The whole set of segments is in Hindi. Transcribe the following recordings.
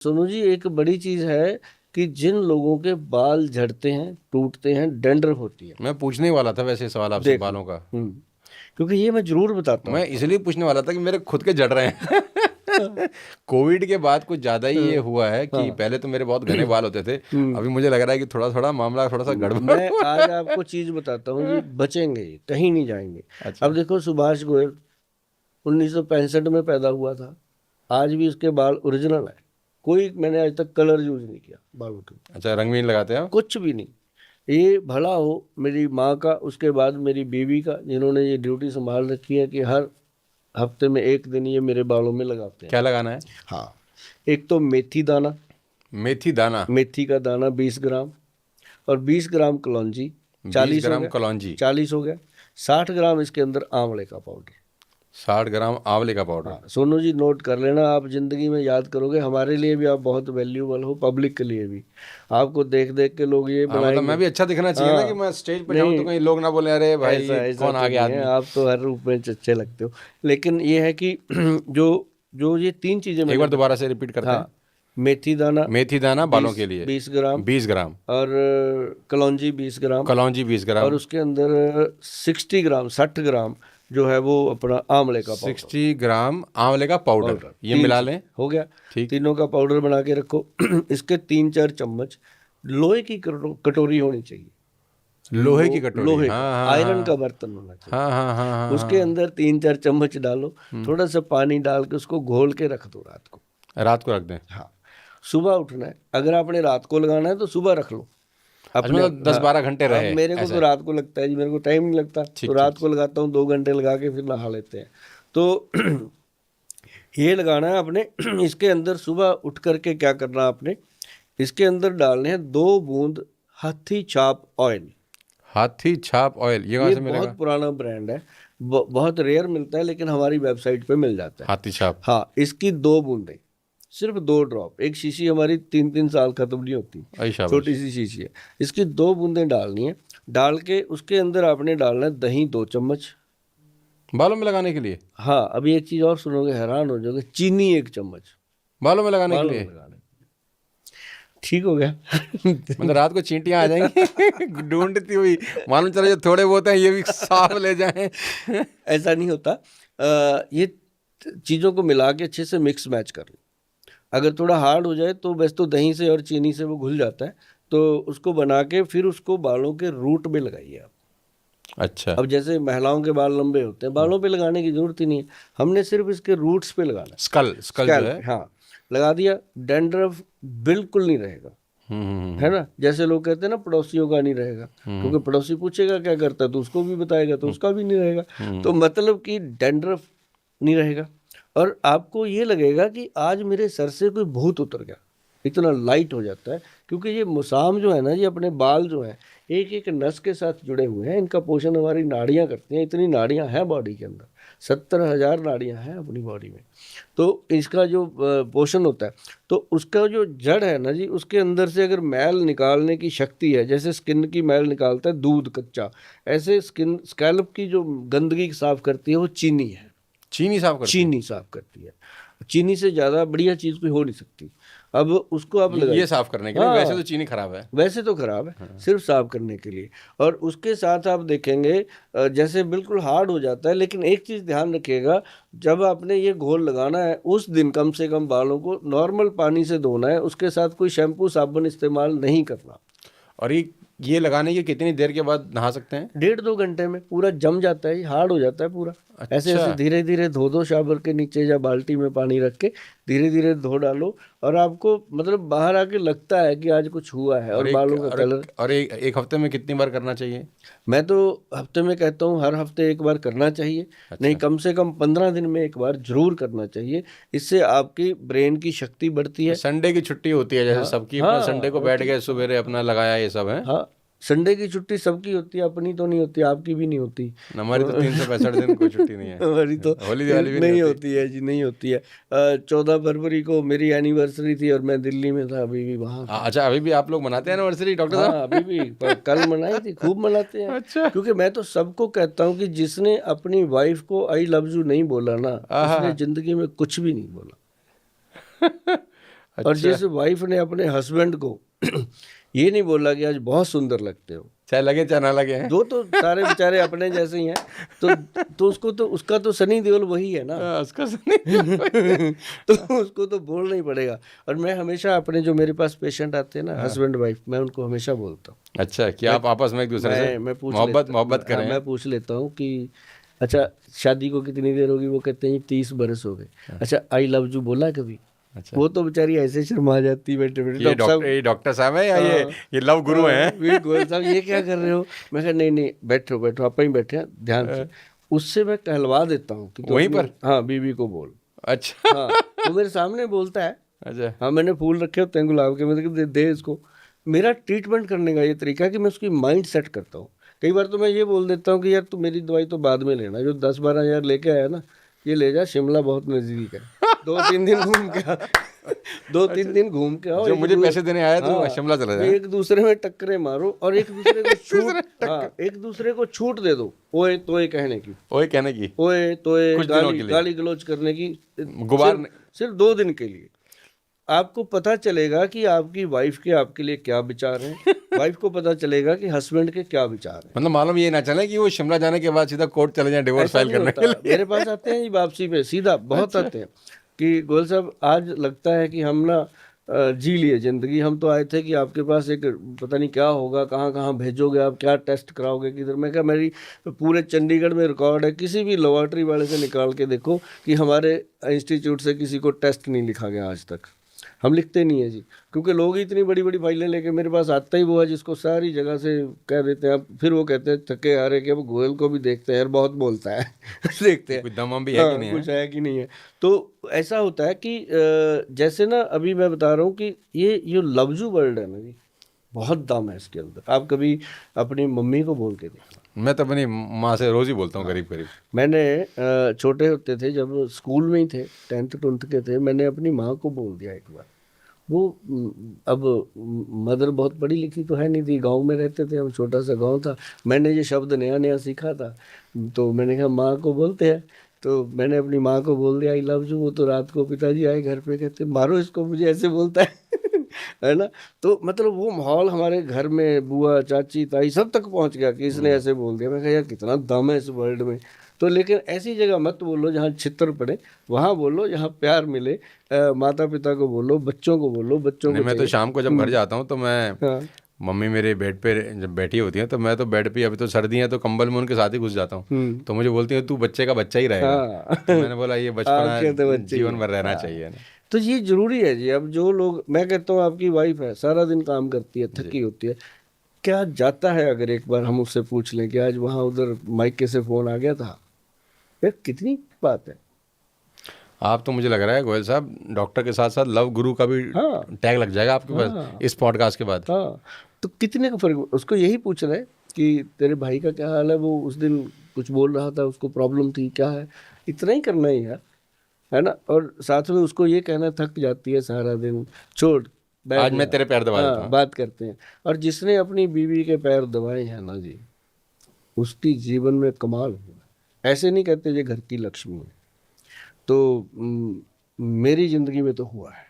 सोनू जी, एक बड़ी चीज है कि जिन लोगों के बाल झड़ते हैं, टूटते हैं, डैंड्रफ होती है, मैं पूछने ही वाला था वैसे सवाल आपसे देख लो। बालों का। क्योंकि ये मैं जरूर बताता मैं हूँ। इसलिए पूछने वाला था कि मेरे खुद के जड़ रहे हैं। कोविड के बाद कुछ ज़्यादा ही ये हुआ है कि हाँ। पहले तो मेरे बहुत घने बाल होते थे। हम्म, अभी मुझे लग रहा है कि थोड़ा थोड़ा मामला थोड़ा सा गड़बड़ मैं हुआ आज है। आपको चीज बताता हूँ जी, बचेंगे ये, कहीं नहीं जाएंगे। अब अच्छा। देखो, सुभाष गोयल 1965 में पैदा हुआ था, आज भी उसके बाल ओरिजिनल है। कोई, मैंने आज तक कलर यूज नहीं किया बालों के, अच्छा, रंग भी नहीं लगाते आप? कुछ भी नहीं। ये भला हो मेरी माँ का, उसके बाद मेरी बीवी का, जिन्होंने ये ड्यूटी संभाल रखी है कि हर हफ्ते में एक दिन ये मेरे बालों में लगाते हैं। क्या लगाना है? हाँ, एक तो मेथी दाना, मेथी दाना। मेथी का दाना 20 ग्राम, और 20 ग्राम कलौंजी, 20 40 हो ग्राम गया, कलौंजी। 40 हो गया। 60 ग्राम इसके अंदर आंवले का पाउडर। 60 ग्राम आंवले का पाउडर। हाँ सोनू जी, नोट कर लेना, आप जिंदगी में याद करोगे, हमारे लिए भी आप बहुत वैल्यूबल हो, पब्लिक के लिए भी। आपको देख देख के लोग ये हाँ, मतलब बनाएंगे। मैं भी अच्छा दिखना चाहिए ना कि हाँ, मैं स्टेज पर जाऊं तो नहीं, कहीं लोग ना बोले अरे भाई ऐसा ये ऐसा कौन आ तो गया नहीं है, आदमी। आप तो हर रूप में अच्छे लगते हो। लेकिन ये है कि जो जो ये तीन चीजें एक मैंने बार दोबारा बताई। से रिपीट करते हैं। हाँ, मेथी दाना मेथी दाना बालों बीस के लिए। 20 ग्राम, 20 ग्राम। और कलौंजी 20 ग्राम, कलौंजी 20 ग्राम। और उसके अंदर 60 ग्राम, 60 ग्राम जो है वो अपना आंवले का पाउडर। 60 ग्राम आंवले का पाउडर, पाउडर ये तीन मिला चीज लें। हो गया। ठीक। तीनों का पाउडर बना के रखो। इसके 3-4 चम्मच लोहे की कटोरी होनी चाहिए। लोहे की कटोरी, लोहे हाँ का, हाँ आयरन का हाँ। बर्तन होना चाहिए। हाँ हाँ हाँ हाँ उसके हाँ। अंदर 3-4 चम्मच डालो, हम्म। थोड़ा सा पानी डाल के उसको घोल के रख दो रात को। रात को रख दें? हाँ, सुबह उठना है, अगर आपने रात को लगाना है तो सुबह रख लो अच्छा, अपने। मतलब 10-12 घंटे हाँ, अब रहे मेरे को ऐसा तो है? रात को लगता है जी, मेरे को टाइम नहीं लगता, तो ठीक ठीक रात को लगाता हूँ, 2 घंटे लगा के फिर नहा लेते हैं। तो ये लगाना है आपने। इसके अंदर सुबह उठ करके क्या करना आपने, इसके अंदर डालने हैं 2 बूंद हाथी छाप ऑयल। हाथी छाप ऑयल, ये कहाँ ये से बहुत मिलेगा? पुराना ब्रांड है, बहुत रेयर मिलता है, लेकिन हमारी वेबसाइट पे मिल जाता है। हाथी छाप। हाँ, इसकी 2 बूंदें, सिर्फ 2 ड्रॉप, एक शीशी हमारी 3-3 साल खत्म नहीं होती, आई छोटी शाबाश। सी शीशी है। इसकी 2 बूंदें डालनी है। डाल के उसके अंदर आपने डालना है दही 2 चम्मच। बालों में लगाने के लिए? हाँ, अभी एक चीज और सुनोगे, हैरान हो जाओगे, चीनी 1 चम्मच बालों में लगाने के बालों में लिए? लगाने। ठीक हो गया। मतलब रात को चींटियां आ जाएंगी ढूंढती हुई, मालूम चला जो थोड़े बहुत हैं ये भी साफ ले जाएं। ऐसा नहीं होता। ये चीज़ों को मिला के अच्छे से मिक्स मैच कर लो। अगर थोड़ा हार्ड हो जाए तो वैसे तो दही से और चीनी से वो घुल जाता है, तो उसको बना के फिर उसको बालों के रूट में लगाइए आप। अच्छा। अब जैसे महिलाओं के बाल लंबे होते हैं, बालों पे लगाने की जरूरत ही नहीं है, हमने सिर्फ इसके रूट्स पे लगाना है। स्कल स्कल जो स्कैल्प है। पे, हाँ, लगा दिया, डैंड्रफ बिल्कुल नहीं रहेगा। है हम्म। ना, जैसे लोग कहते हैं ना पड़ोसियों का नहीं रहेगा, हम्म क्योंकि पड़ोसी पूछेगा क्या करता है तो उसको भी बताएगा, तो हम्म उसका भी नहीं रहेगा। तो हम्म। मतलब कि डैंड्रफ नहीं रहेगा। और आपको ये लगेगा कि आज मेरे सर से कोई भूत उतर गया, इतना लाइट हो जाता है। क्योंकि ये मुसाम जो है ना, ये अपने बाल जो है एक एक नस के साथ जुड़े हुए हैं, इनका पोषण हमारी नाड़ियां करती हैं। इतनी नाड़ियां हैं बॉडी के अंदर, 70,000 नाड़ियां हैं अपनी बॉडी में। तो इसका जो पोषण होता है, तो उसका जो जड़ है ना जी, उसके अंदर से अगर मैल निकालने की शक्ति है, जैसे स्किन की मैल निकालता है दूध कच्चा, ऐसे स्किन स्कैल्प की जो गंदगी साफ करती है वो चीनी है। चीनी साफ करती है? चीनी साफ करती है, चीनी से ज़्यादा बढ़िया चीज़ कोई हो नहीं सकती। अब उसको आप ये लगाइए। साफ करने के लिए? वैसे तो हाँ, चीनी खराब है। वैसे तो खराब है, सिर्फ साफ करने के लिए। और उसके साथ आप देखेंगे, जैसे बिल्कुल हार्ड हो जाता है, लेकिन एक चीज़ ध्यान रखिएगा, जब आपने ये घोल लगाना है उस दिन कम से कम बालों को नॉर्मल पानी से धोना है, उसके साथ कोई शैम्पू साबुन इस्तेमाल नहीं करना। और ये लगाने की कितनी देर के बाद नहा सकते हैं? 1.5-2 घंटे में पूरा जम जाता है, हार्ड हो जाता है पूरा। ऐसे अच्छा। ऐसे धीरे धीरे धो दो, शावर के नीचे या बाल्टी में पानी रख के धीरे धीरे धो डालो, और आपको मतलब बाहर आके लगता है कि आज कुछ हुआ है, और बालों का कलर। एक हफ्ते में कितनी बार करना चाहिए? मैं तो हफ्ते में कहता हूँ, हर हफ्ते एक बार करना चाहिए। नहीं, अच्छा। कम से कम 15 दिन में एक बार जरूर करना चाहिए। इससे आपकी ब्रेन की शक्ति बढ़ती है। संडे की छुट्टी होती है जैसे हाँ सबकी, अपना संडे हाँ को बैठ होती गए है। सुबेरे अपना लगाया ये सब है। हाँ, संडे की छुट्टी सबकी होती है, अपनी तो नहीं होती, आपकी भी नहीं होती। हमारी तो 365 दिन कोई छुट्टी नहीं है। हमारी तो होली दिवाली भी नहीं नहीं होती। होती है जी, नहीं होती है। 14 फरवरी को मेरी एनिवर्सरी थी और मैं दिल्ली में था, अभी भी वहाँ था। अच्छा, अभी भी आप लोग मनाते हैं एनिवर्सरी डॉक्टर हाँ, अभी साहब? भी कल मनाई थी, खूब मनाते हैं। अच्छा। क्योंकि मैं तो सबको कहता हूँ कि जिसने अपनी वाइफ को आई लव यू नहीं बोला ना, आहा। उसने जिंदगी में कुछ भी नहीं बोला। और जिस वाइफ ने अपने हस्बैंड को ये नहीं बोला कि आज बहुत सुंदर लगते हो, चाहे लगे चाहे ना लगे हैं। दो तो सारे बेचारे अपने जैसे ही हैं, तो उसको तो उसका तो सनी देओल वही है ना। उसका सुनिए। तो उसको तो बोलना ही पड़ेगा। और मैं हमेशा अपने जो मेरे पास पेशेंट आते हैं ना, हस्बैंड वाइफ, मैं उनको हमेशा बोलता हूँ, अच्छा कि आप आपस में एक दूसरे से मैं पूछ मोहब्बत करें। मैं पूछ लेता हूँ कि अच्छा शादी को कितनी देर होगी, वो कहते हैं 30 बरस हो गए। अच्छा आई लव यू बोला कभी? अच्छा वो तो बेचारी ऐसे शर्मा जाती बैठे बैठे, ये डॉक्टर साहब है या ये लव गुरु हैं? गोयल साहब ये क्या कर रहे हो? मैं कहा नहीं नहीं बैठो बैठो, आप ही बैठे हैं ध्यान से। उससे मैं कहलवा देता हूँ कि वहीं पर, हाँ बीवी को बोल। अच्छा हाँ वो मेरे सामने बोलता है, अच्छा हाँ मैंने फूल रखे होते हैं गुलाब के, मतलब दे इसको। मेरा ट्रीटमेंट करने का ये तरीका है कि मैं उसकी माइंड सेट करता हूँ। कई बार तो मैं ये बोल देता हूँ कि यार तू मेरी दवाई तो बाद में लेना, जो 10-12 हज़ार लेके आया ना, ये ले जा, शिमला बहुत नज़दीक है, 2-3 दिन घूम के आ 2-3 दिन घूम के आओ। जो मुझे पैसे देने आया तो शिमला चला जाए। एक दूसरे में टक्करे मारो और एक दूसरे को छूट, हाँ एक दूसरे को छूट दे दो, ओए तोए कहने की, ओए कहने की, ओए तोए कुछ दिनों के लिए, गाली गलौज करने की, गुबार सिर्फ 2 दिन के लिए। आपको पता चलेगा कि आपकी वाइफ के आपके लिए क्या विचार हैं, वाइफ को पता चलेगा कि हस्बैंड के क्या विचार हैं। मतलब मालूम ये ना चले कि वो शिमला जाने के बाद सीधा कोर्ट चले जाएं डिवोर्स फाइल करने के लिए। मेरे पास आते हैं जी वापसी पे सीधा, बहुत आते हैं कि गोयल साहब आज लगता है कि हम ना जी लिए ज़िंदगी, हम तो आए थे कि आपके पास एक पता नहीं क्या होगा, कहाँ कहाँ भेजोगे आप, क्या टेस्ट कराओगे किधर। मैं कहा मेरी पूरे चंडीगढ़ में रिकॉर्ड है, किसी भी लेबॉर्ट्री वाले से निकाल के देखो कि हमारे इंस्टीट्यूट से किसी को टेस्ट नहीं लिखा गया आज तक। हम लिखते नहीं है जी, क्योंकि लोग ही इतनी बड़ी बड़ी फाइलें लेके मेरे पास आता ही वो है जिसको सारी जगह से कह देते हैं। अब फिर वो कहते हैं थके हारे कि अब गोयल को भी देखते हैं यार, बहुत बोलता है देखते हैं कुछ दम भी है कि नहीं है, कुछ है कि नहीं है। तो ऐसा होता है कि जैसे ना अभी मैं बता रहा हूँ कि ये लफ्जू वर्ड है ना जी, बहुत दम है इसके अंदर। आप कभी अपनी मम्मी को बोल के देखो। मैं तो अपनी माँ से रोज ही बोलता हूँ करीब करीब। मैंने छोटे होते थे जब स्कूल में ही थे, 10th-12th के थे, मैंने अपनी माँ को बोल दिया एक बार। वो अब मदर बहुत पढ़ी लिखी तो है नहीं थी, गांव में रहते थे हम, छोटा सा गांव था, मैंने ये शब्द नया नया सीखा था, तो मैंने कहा माँ को बोलते हैं, तो मैंने अपनी माँ को बोल दिया आई लव यू। वो तो रात को पिताजी आए घर पे, कहते मारो इसको, मुझे ऐसे बोलता है है ना। तो मतलब वो माहौल हमारे घर में बुआ चाची ताई सब तक पहुंच गया कि इसने ऐसे बोल दिया। मैं कहा यार कितना दम है इस वर्ल्ड में। तो लेकिन ऐसी जगह मत बोलो जहाँ छितर पड़े, वहाँ बोलो जहाँ प्यार मिले। माता पिता को बोलो, बच्चों को बोलो, बच्चों को मैं तो शाम को जब घर जाता हूँ तो मैं हाँ मम्मी मेरे बेड पे जब बैठी होती है तो मैं तो बेड पे, अभी तो सर्दी है तो कंबल में उनके साथ ही घुस जाता हूँ। तो मुझे बोलती है तू बच्चे का बच्चा ही रहेगा। हाँ तो मैंने बोला ये बचपना तो बच्चे जीवन भर रहना चाहिए ना। तो ये जरूरी है जी। अब जो लोग, मैं कहता हूँ आपकी वाइफ है सारा दिन काम करती है, थकी होती है, क्या जाता है अगर एक बार हम उससे पूछ लें कि आज वहाँ उधर माइके से फोन आ गया था, यार कितनी बात है। आप तो मुझे लग रहा है गोयल साहब डॉक्टर के साथ साथ लव गुरु का भी हाँ टैग लग जाएगा आपके पास इस पॉडकास्ट के बाद। हाँ तो कितने का फर्क, उसको यही पूछना है कि तेरे भाई का क्या हाल है, वो उस दिन कुछ बोल रहा था, उसको प्रॉब्लम थी क्या है, इतना ही करना ही यार, है ना। और साथ में उसको ये कहना थक जाती है सारा दिन, छोड़ आज मैं तेरे पैर दबा देता हूँ। बात करते हैं। और जिसने अपनी बीवी के पैर दबाए हैं ना जी, उसकी जीवन में कमाल हुआ। ऐसे नहीं कहते ये घर की लक्ष्मी है, तो मेरी ज़िंदगी में तो हुआ है,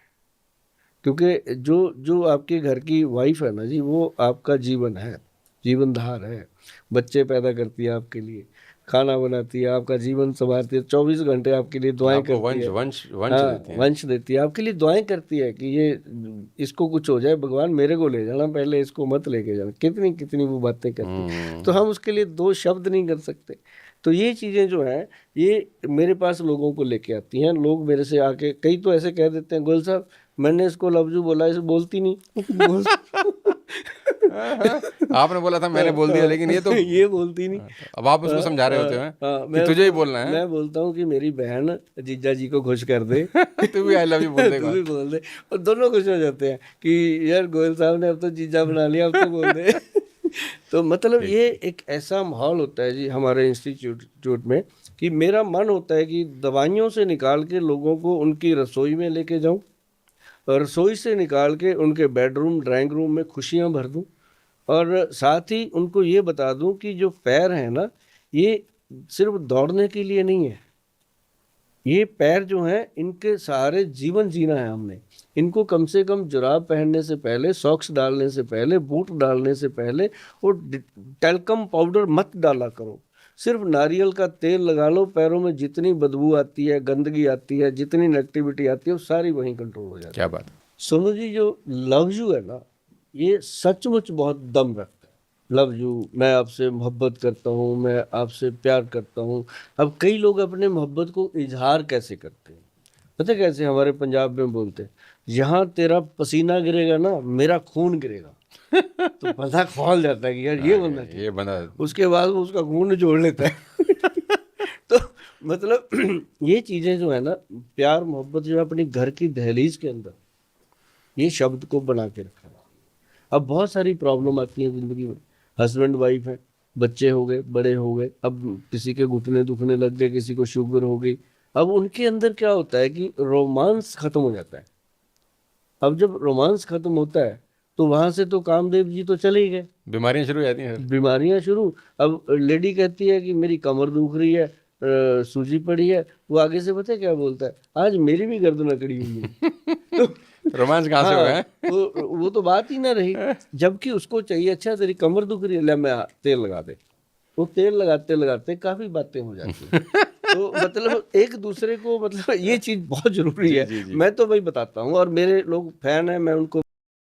क्योंकि जो जो आपके घर की वाइफ है ना जी, वो आपका जीवन है, जीवनधार है। बच्चे पैदा करती है आपके लिए, खाना बनाती है, आपका जीवन संवारती है, 24 घंटे आपके लिए दुआएं करती है, वंश देती है, वंश देती है, आपके लिए दुआएं करती है कि ये इसको कुछ हो जाए भगवान मेरे को ले जाना, पहले इसको मत लेके जाना। कितनी कितनी वो बातें करती है, तो हम उसके लिए 2 शब्द नहीं कर सकते। तो ये चीज़ें जो हैं ये मेरे पास लोगों को लेके आती हैं। लोग मेरे से आके, कई तो ऐसे कह देते हैं गोयल साहब मैंने इसको लफ्जू बोला, इसे बोलती नहीं आपने बोला था मैंने बोल दिया, लेकिन ये तो ये बोलती नहीं। अब आप उसको समझा रहे होते हैं कि तुझे ही बोलना है। मैं बोलता हूँ कि मेरी बहन जीजा जी को खुश कर दे तू भी आई लव यू बोल देगा, तू भी बोल दे, और दोनों खुश हो जाते हैं कि यार गोयल साहब ने अब तो जीजा बना लिया, अब तो बोल दे तो मतलब ये एक ऐसा माहौल होता है जी हमारे इंस्टीट्यूट में कि मेरा मन होता है कि दवाइयों से निकाल के लोगों को उनकी रसोई में लेके जाऊं, और रसोई से निकाल के उनके बेडरूम ड्राइंग रूम में खुशियां भर दूं, और साथ ही उनको ये बता दूं कि जो पैर है ना, ये सिर्फ दौड़ने के लिए नहीं है, ये पैर जो हैं इनके सहारे जीवन जीना है हमने। इनको कम से कम जुराब पहनने से पहले, सॉक्स डालने से पहले, बूट डालने से पहले वो टैल्कम पाउडर मत डाला करो। सिर्फ नारियल का तेल लगा लो, पैरों में जितनी बदबू आती है, गंदगी आती है, जितनी नेगेटिविटी आती है, वो सारी वहीं कंट्रोल हो जाती है। क्या बात है। सोनू जी, जो लव यू है ना, ये सचमुच बहुत दम रखता है। लव यू, मैं आपसे मोहब्बत करता हूँ, मैं आपसे प्यार करता हूँ। अब कई लोग अपने मोहब्बत को इजहार कैसे करते हैं, पता है कैसे? हमारे पंजाब में बोलते हैं, यहाँ तेरा पसीना गिरेगा ना, मेरा खून गिरेगा। तो पता खोल जाता है कि यार ये बंदा ठीक है। ये बंदा उसके बाद वो उसका खून जोड़ लेता है। तो मतलब ये चीजें जो है ना, प्यार मोहब्बत जो है अपनी घर की दहलीज के अंदर ये शब्द को बना के रखा है। अब बहुत सारी प्रॉब्लम आती है जिंदगी में, हस्बैंड वाइफ है, बच्चे हो गए, बड़े हो गए, अब किसी के घुटने दुखने लग गए, किसी को शुगर हो गई। अब उनके अंदर क्या होता है कि रोमांस खत्म हो जाता है। अब जब रोमांस खत्म होता है तो वहां से तो कामदेव जी तो चले ही गए, बीमारियां शुरू हो जाती हैं। बीमारियां शुरू। अब लेडी कहती है कि मेरी कमर दुख रही है, सूजी पड़ी है, वो आगे से पता है क्या बोलता है, आज मेरी भी गर्दन अकड़ी हुई है। तो रोमांस कहाँ से होगा? हाँ, वो तो बात ही ना रही। जबकि उसको चाहिए, अच्छा तेरी कमर दुख रही है, ले मैं तेल लगा दे। वो तेल लगाते लगाते काफी बातें हो जाती हैं। तो मतलब एक दूसरे को, मतलब ये चीज बहुत जरूरी जी है। जी जी। मैं तो वही बताता हूँ, और मेरे लोग फैन है, मैं उनको